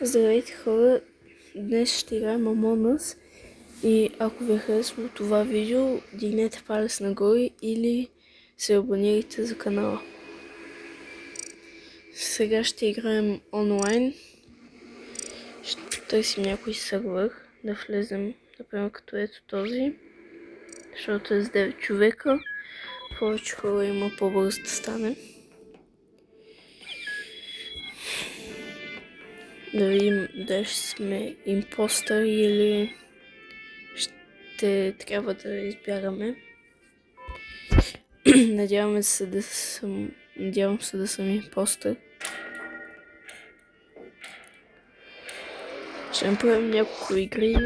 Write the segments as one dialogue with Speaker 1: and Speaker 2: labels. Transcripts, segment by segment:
Speaker 1: Здравейте хора, днес ще играем Among Us и ако ви е харесало това видео, дигнете палец нагоре или се абонирайте за канала. Сега ще играем онлайн, ще търсим някой сървър, да влезем, например като ето този, защото е с 9 човека, повече хора има по-бързо да стане. Да видим дали ще сме импостър или ще трябва да избягаме. Надявам се да съм импостър. Ще направим няколко игри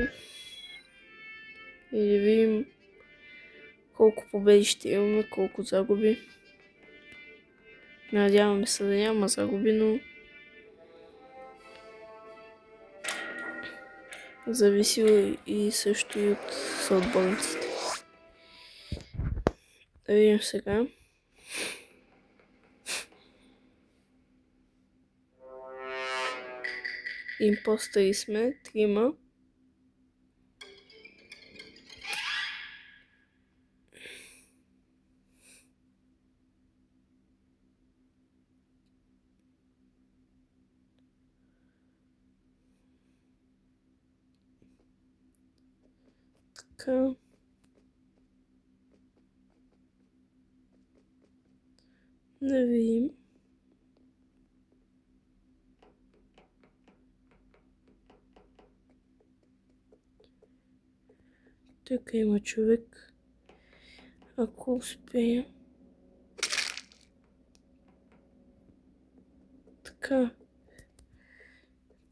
Speaker 1: и да видим колко победи ще имаме, колко загуби. Надяваме се да няма загуби, но зависи и също и от съотборниците. Да видим сега. Импостъри сме, 3. Така. Да видим. Тук има човек. Ако успея. Така.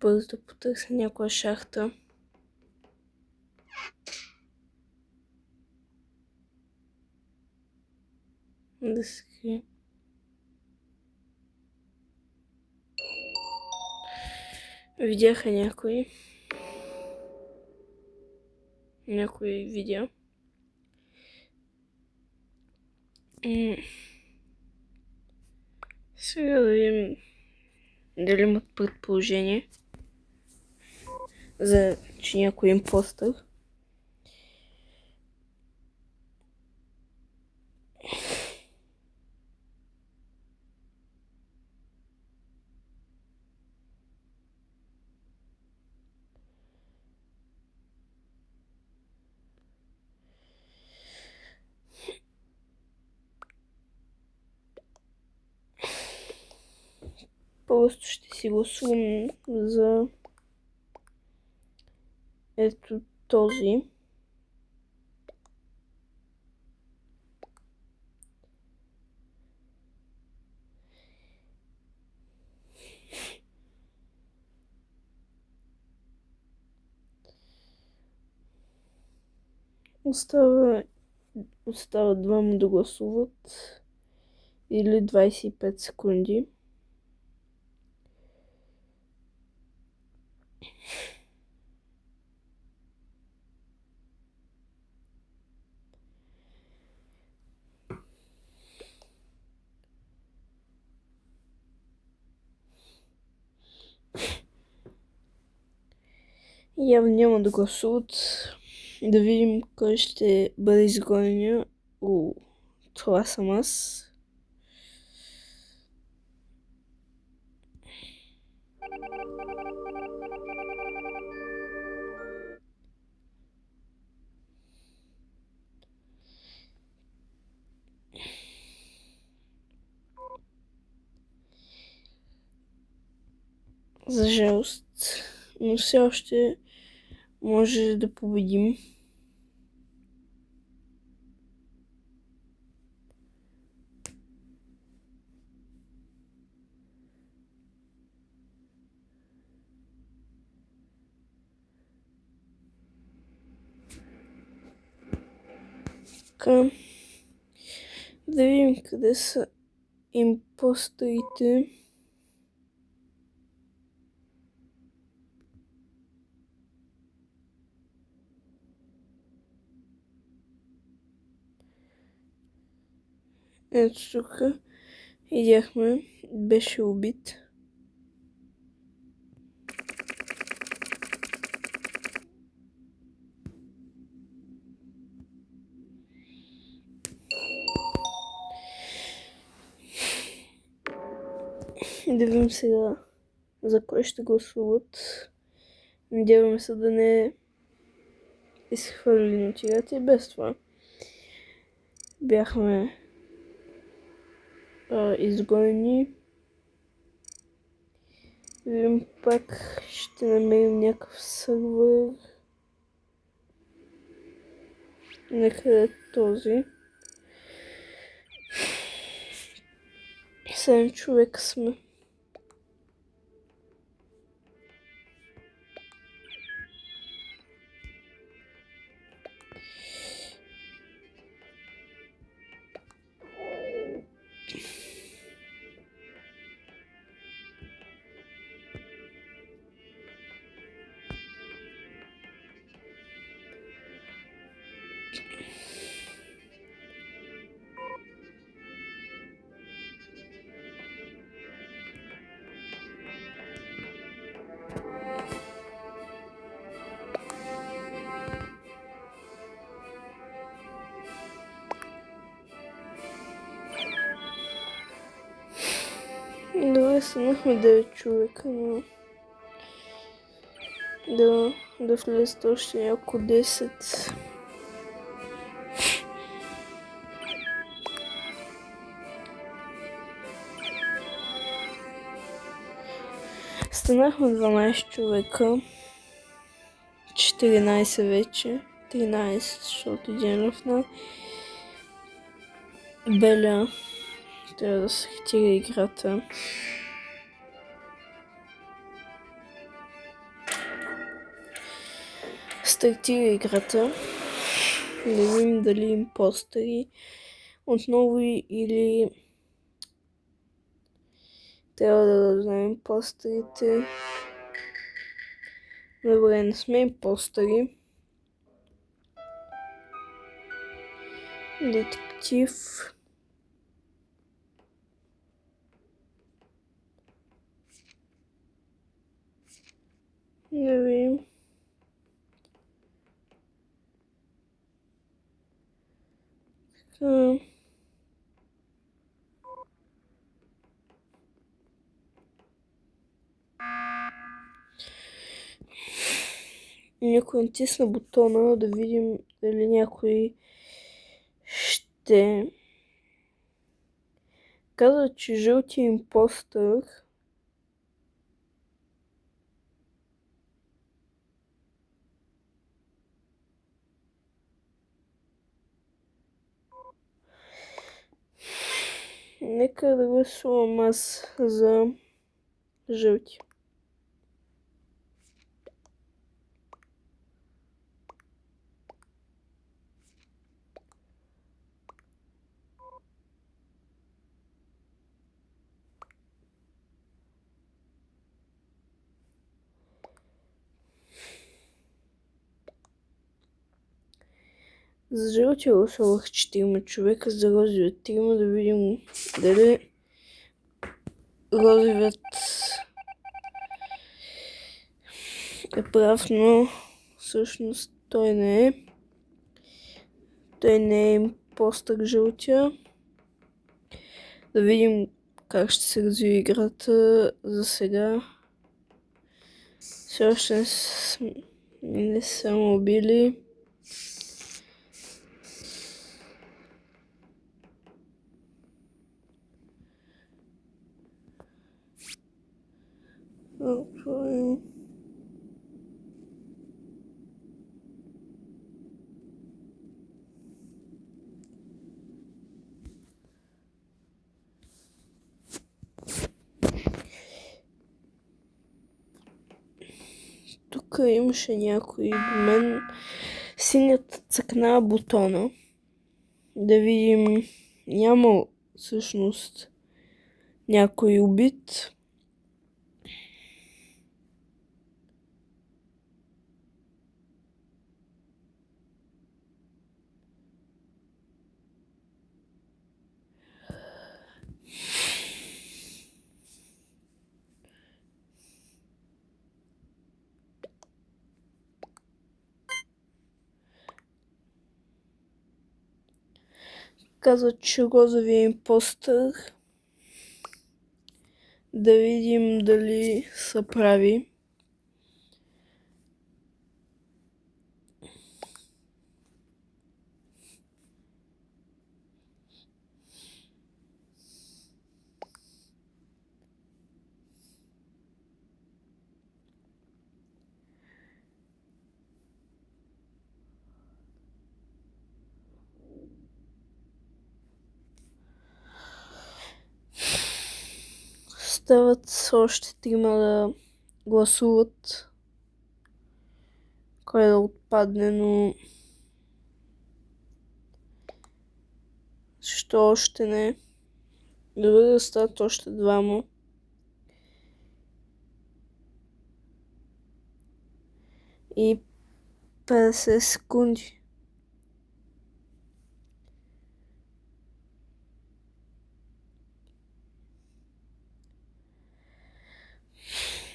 Speaker 1: Бързо да потърся някоя шахта. Да скрия. Видяха някои видео. Сега да видим дали имат предположение за че някой импостър. Просто ще си гласувам за ето този. Остава двама да гласуват или 25 секунди. Явно няма да гласуват. Да видим кой ще бъде изгонен. Това съм аз. За жалост, но все още може да победим. Така, да видим къде са импосторите. Ето тук видяхме, беше убит. И да видим сега за кой ще гласуват. Надяваме се да не изхвърли нотигата и без това. Бяхме изгонени. Видим, пак ще намерим някакъв сървър. Нека е този. 7 човека сме. Добре, станахме 9 човека, но да влезат още няколко 10. Станахме 12 човека. 14 вече. 13, защото един ръфна. Беля трябва да се хитира играта. Стартира играта. Да видим дали импостери отново или трябва да знаем импостерите. Добре, не сме импостери. Детектив. Да видим. Някой натисна бутона да видим дали някой ще каза, че жълтия импостър нека да гласувам аз за жълти. За жълтия гласувах 4 човека, за розовия 3, да видим дали розовият е прав, но всъщност той не е. Той не е импостър жълтия. Да видим как ще се развие играта за сега. Все още не са убили. Тук имаше някой до мен. Синята цъкна бутона. Да видим. Няма всъщност някой убит. Казват, че розовия импостър. Да видим дали са прави. Стават още 3 да гласуват. Кой да отпадне, но защо още не? Добре да стават още 2. И 50 секунди.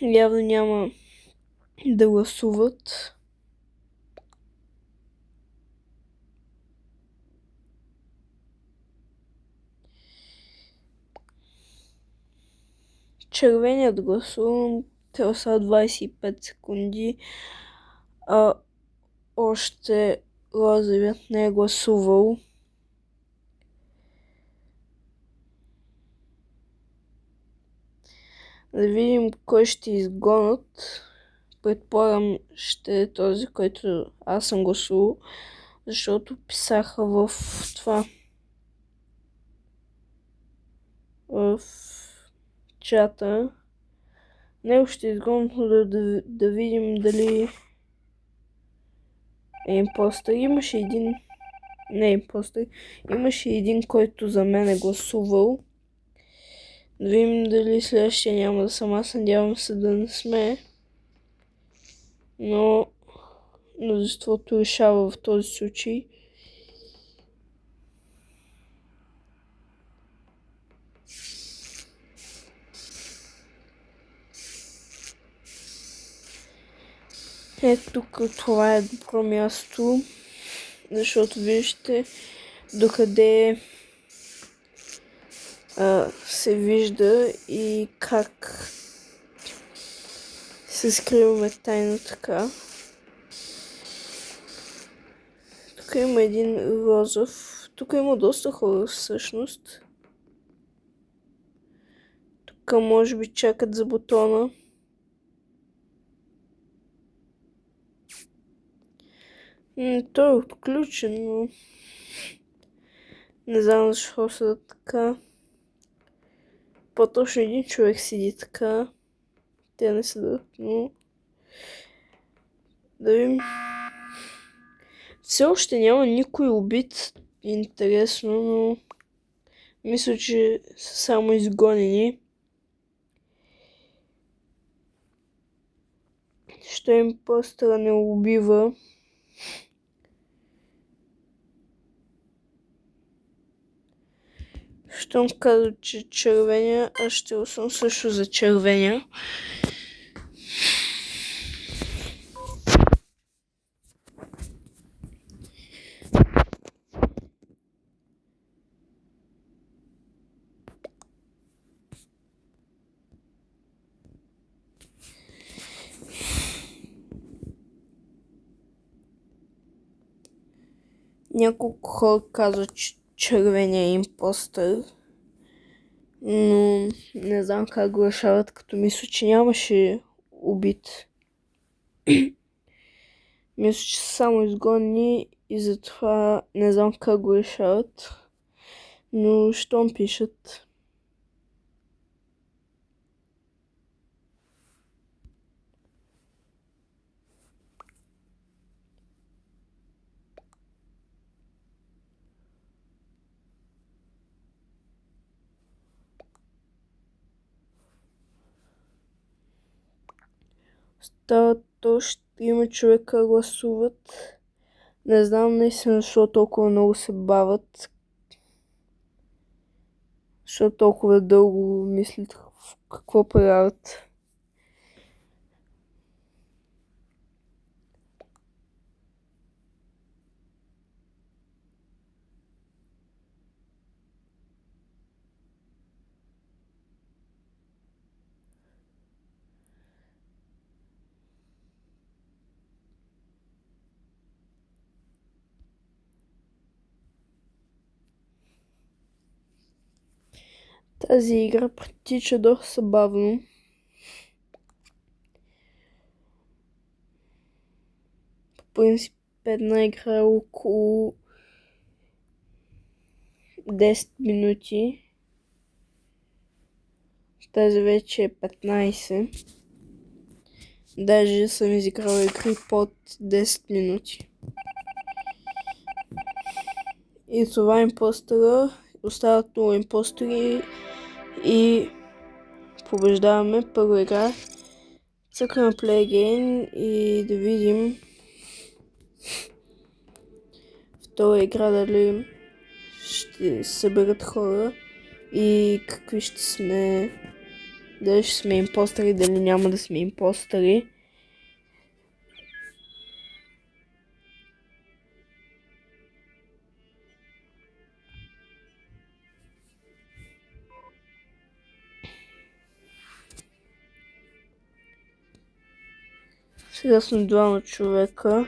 Speaker 1: Явно няма да гласуват. Червеният гласувам. Те остават 25 секунди. Още розовият не е гласувал. Да видим кой ще изгонят. Предполагам ще е този, който аз съм гласувал, защото писаха в това. В чата. Него ще изгонят, но да видим дали е импостър. Имаше един... Не е импостър. Имаше един, който за мен е гласувал. Да видим дали следващия няма да съм аз. Надявам се да не сме. Но множеството решава в този случай. Ето тук това е добро място, защото виждате докъде се вижда и как се скриваме тайно така. Тук има един розов. Тук има доста хора всъщност. Тук може би чакат за бутона. Той е отключен, но не знам защо са така. По-точно един човек седи така. Те не седат, но... Да видим. Все още няма никой убит. Интересно, но... Мисля, че са само изгонени. Що им постъра не убива. Щом казва, че червения, аз ще съм също за червения. Няколко хора казват, че червения е импостър. Но не знам как го решават, като мисля, че нямаше убит. Мисля, че са само изгонни и затова не знам как го решават. Но щом пишат. Стават още 3 човека гласуват. Не знам наистина защо толкова много се бават. Защо толкова дълго мислят какво правят. Тази игра протича доста бавно. По принцип една игра е около 10 минути. Тази вече е 15. Даже съм изиграл игри под 10 минути. И това е импостъра. Остават много импостъри и побеждаваме. Първа игра. Цъкаме Play Again и да видим втора игра дали ще съберат хора и какви ще сме. Дали ще сме импостъри, дали няма да сме импостъри. Сега сме двама човека.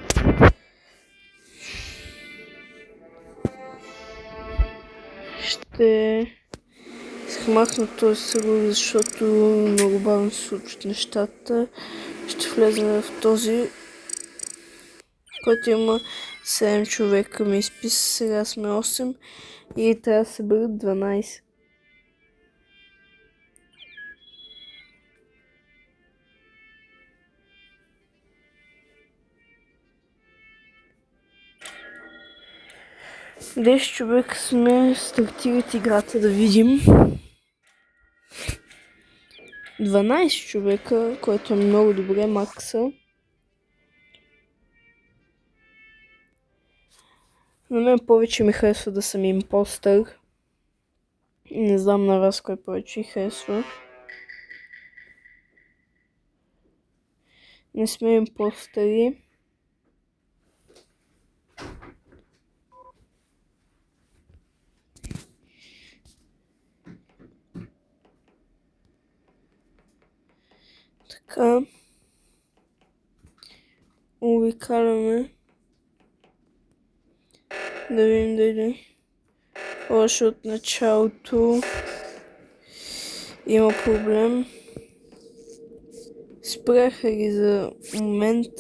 Speaker 1: Ще измахна този сервер, защото много бавно се случват нещата. Ще влезем в този, който има 7 човека. Ми изписа, сега сме 8 и трябва да се бъдат 12. Десет човека сме, стартират играта да видим. 12 човека, което е много добре, макса. На мен повече ми харесва да съм импостър. Не знам на вас кой повече ми харесва. Не сме импостъри. Така. Обикаляме. Да видим дали още от началото има проблем. Спряха ги за момент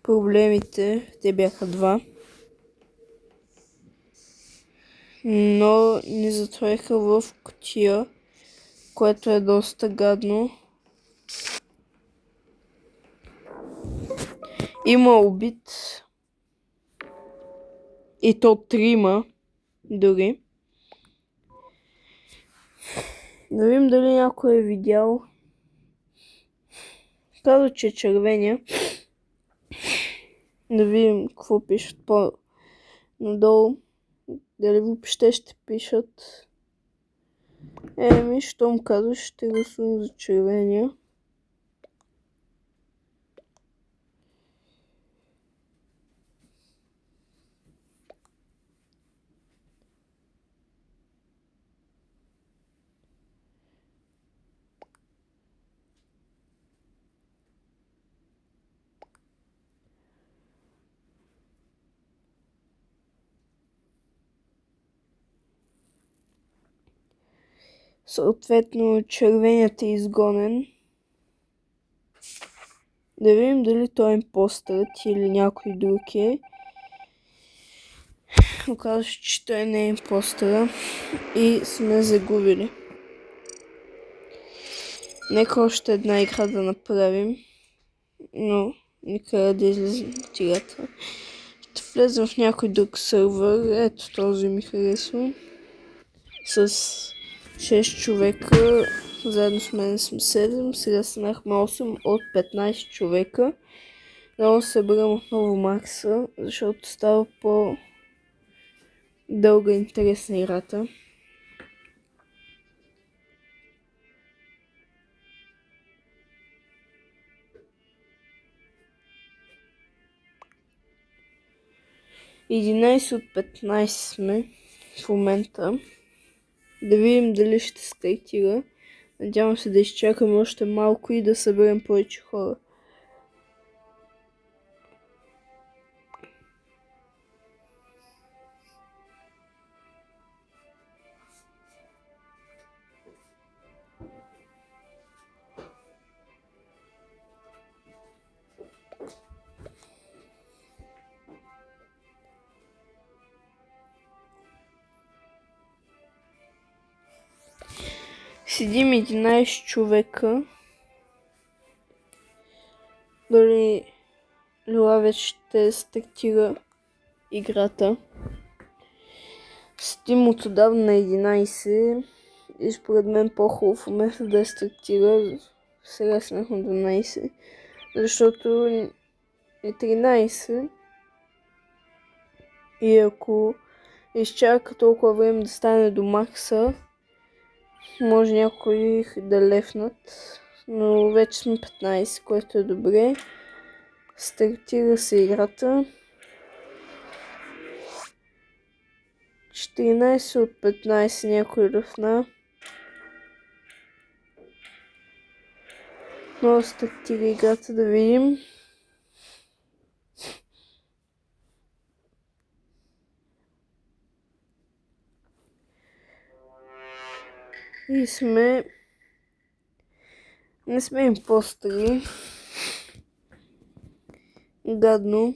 Speaker 1: проблемите. Те бяха 2. Но ни затвориха в кутия, което е доста гадно. Има убит. И то 3 дори. Да видим дали някой е видял. Казва, че е червения. Да видим какво пишат по-надолу. Дали въобще ще пишат. Щом казваш, ще гласувам за червения. Съответно, червеният е изгонен. Да видим дали той е импостърът или някой друг е. Оказва се, че той не е импостъра и сме загубили. Нека още една игра да направим. Но нека да излезем от играта. Ще влезем в някой друг сървър. Ето този ми харесва. С 6 човека. Заедно с мен сме 7. Сега станахме 8 от 15 човека. Да съберем отново макса, защото става по-дълга интересна играта. Единайсет от 15 сме в момента. Да видим дали ще стартира. Надявам се да изчакаме още малко и да съберем повече хора. седим 11 човека. Дали Люла вече ще стартира играта. Седим от отдавна на 11 и според мен по-хубаво вместо да стартира, сега сме на 12, защото е 13 и ако изчака толкова време да стане до макса, може някои да лефнат, но вече сме 15, което е добре. Стартира се играта. 14 от 15 някой лъфна. Но стартира играта, да видим. И сме... Не сме импостери. Гадно.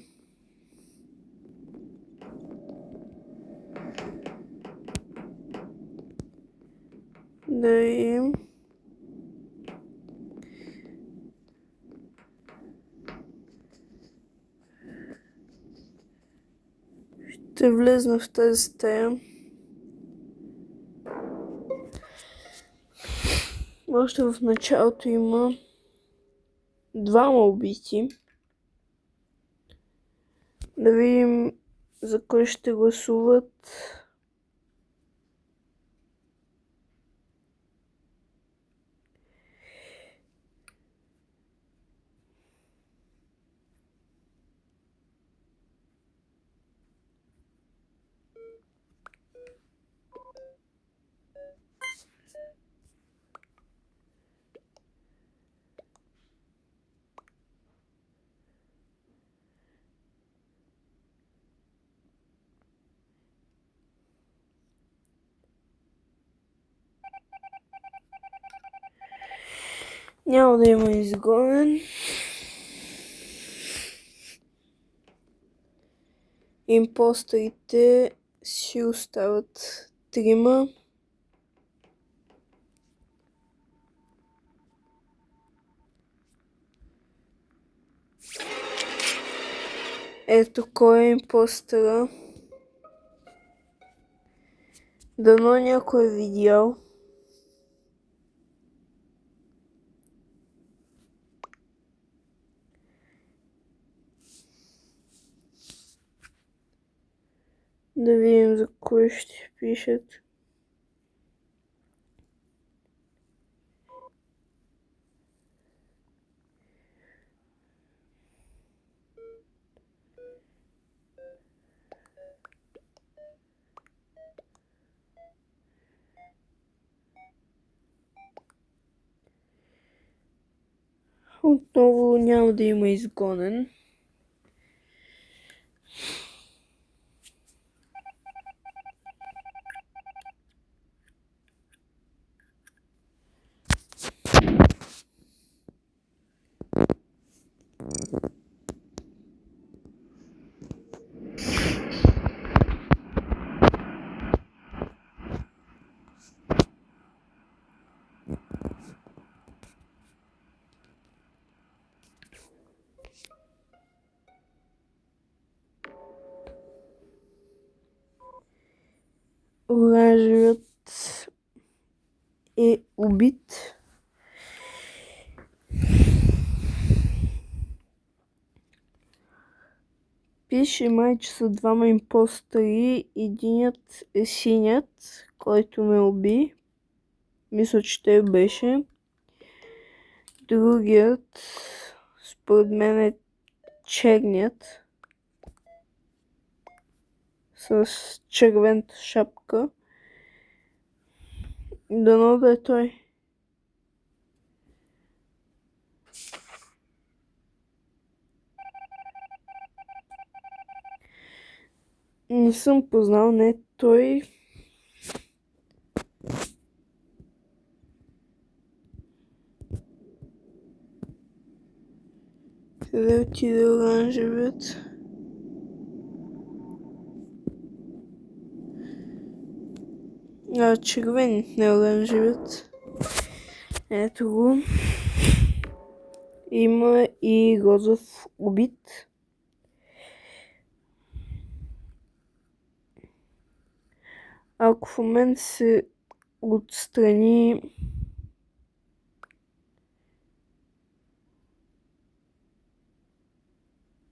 Speaker 1: Да видим. Ще влезна в тази стая. Още в началото има двама убити. Да видим за кой ще гласуват. Няма да има изгонен. Импостерите си остават 3. Ето кой е импостера. Дано някой е видял. Да видим за кой ще пишат. Отново няма да има изгонен. Оранжевият е убит. Пише май, че са двама импостери. Единият е синят, който ме уби. Мисля, че той беше. Другият, според мен, е черният. С червената шапка. Дано да е той. Не съм познал, не той. Къде отиде оранжевият? Червен, не оранжевият. Ето го. Има и розов убит. Ако в момента се отстрани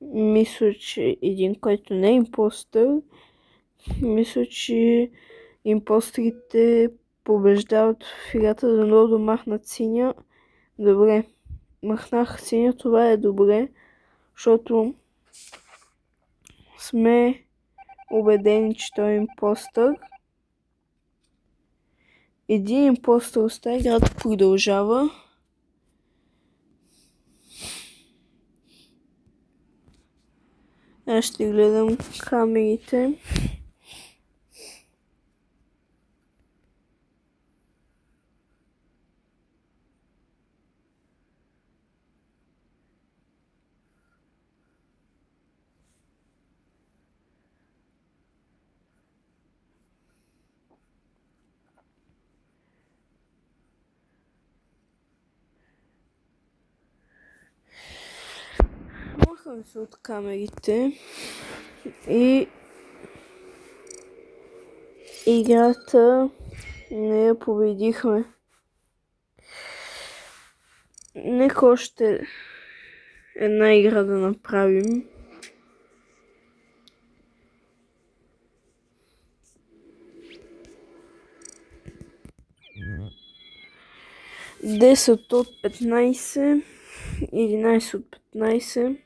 Speaker 1: мисля, че един, който не е импостър, мисля, че импостерите побеждават в играта. Дано да махнат синя. Добре, махнах синя, това е добре, защото сме убедени, че той е импостър. Един импостър остава, играта продължава. Аз ще гледам камерите. Махам се от камерите и играта не я победихме. Нека още една игра да направим. 10 от 15, 11 от 15.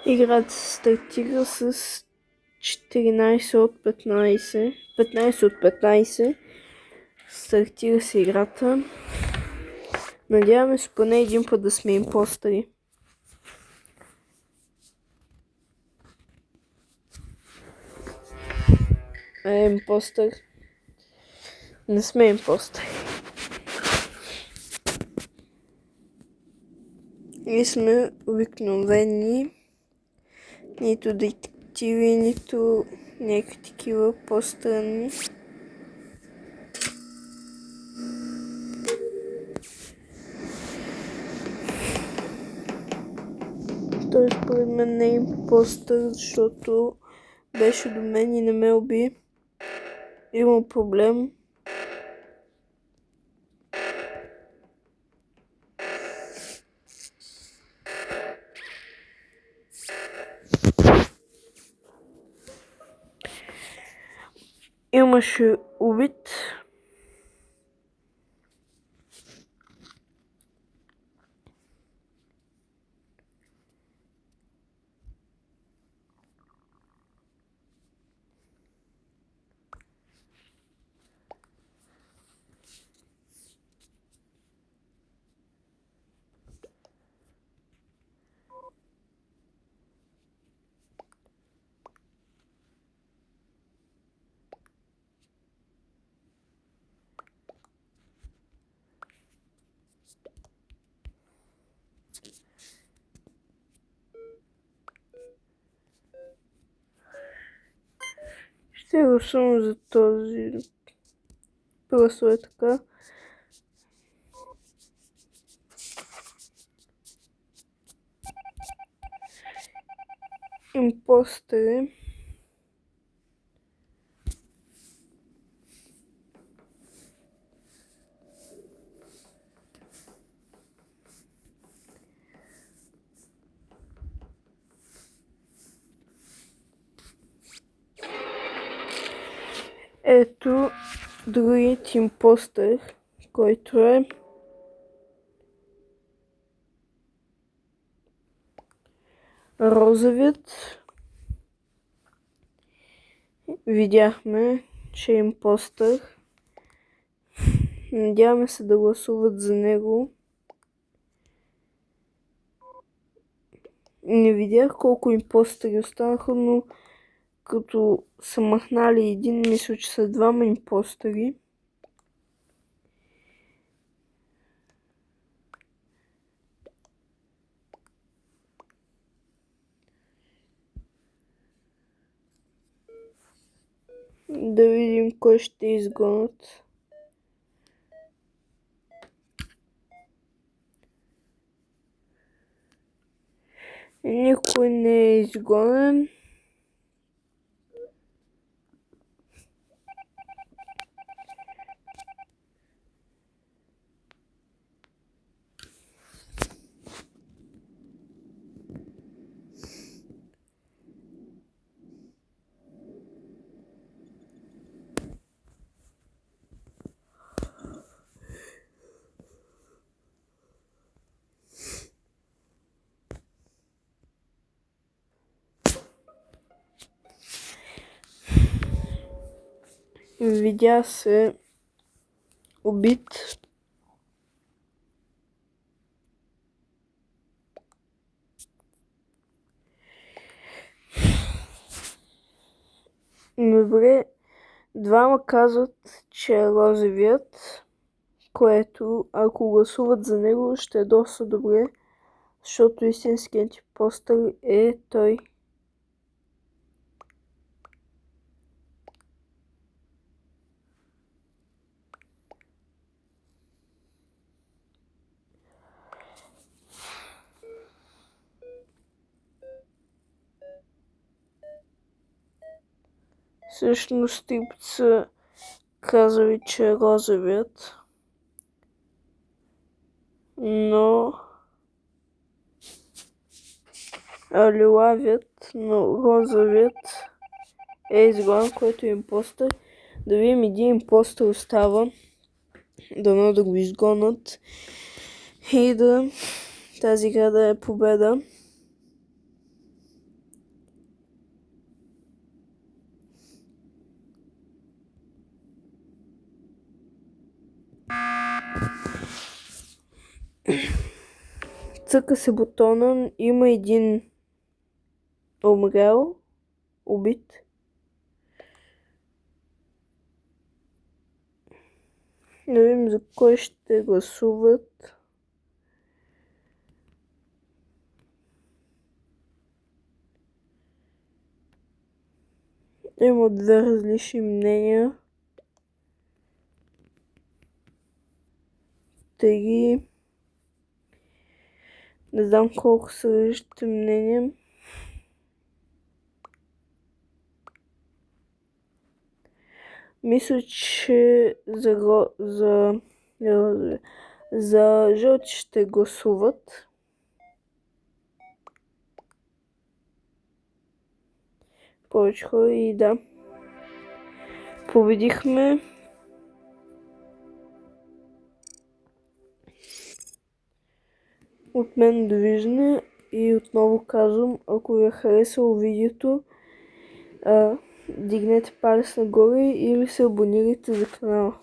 Speaker 1: Играта стартира с 14 от 15, 15 от 15. Стартира се играта. Надяваме се поне един път да сме импостъри. Импостър. Не сме импостъри. Ние сме обикновени, нито детективи, нито някакви такива по-странни. Той според мен не е импостър, защото беше до мен и не ме уби. Има проблем. Имаше убит. Ще гласувам за този. Просто е така. Импостъри. Ето другият импостър, който е розовият. Видяхме, че е импостър. Надяваме се да гласуват за него. Не видях колко импостъри останаха, но като са махнали един, мисля, че са двама импостъри. Да видим кой ще изгонят. Никой не е изгонен. Видя се убит. Добре, двама казват, че е розовият, което ако гласуват за него ще е доста добре, защото истинският импостър е той. Всъщност типца казали, че е розовият, но лилавият, но розовият е изгонен, който е импостър. Да видим, един импостър остава, дано да го изгонят и да тази игра да е победа. Цъка се бутона, има един умрял, убит. Не видим за кой ще гласуват. Има две различни мнения. Три. Не знам колко са различните мнения. Мисля, че за жълти ще гласуват. Повече хора и да. Победихме. От мен довиждане и отново казвам, ако ви е харесало видеото, дигнете палец нагоре или се абонирайте за канала.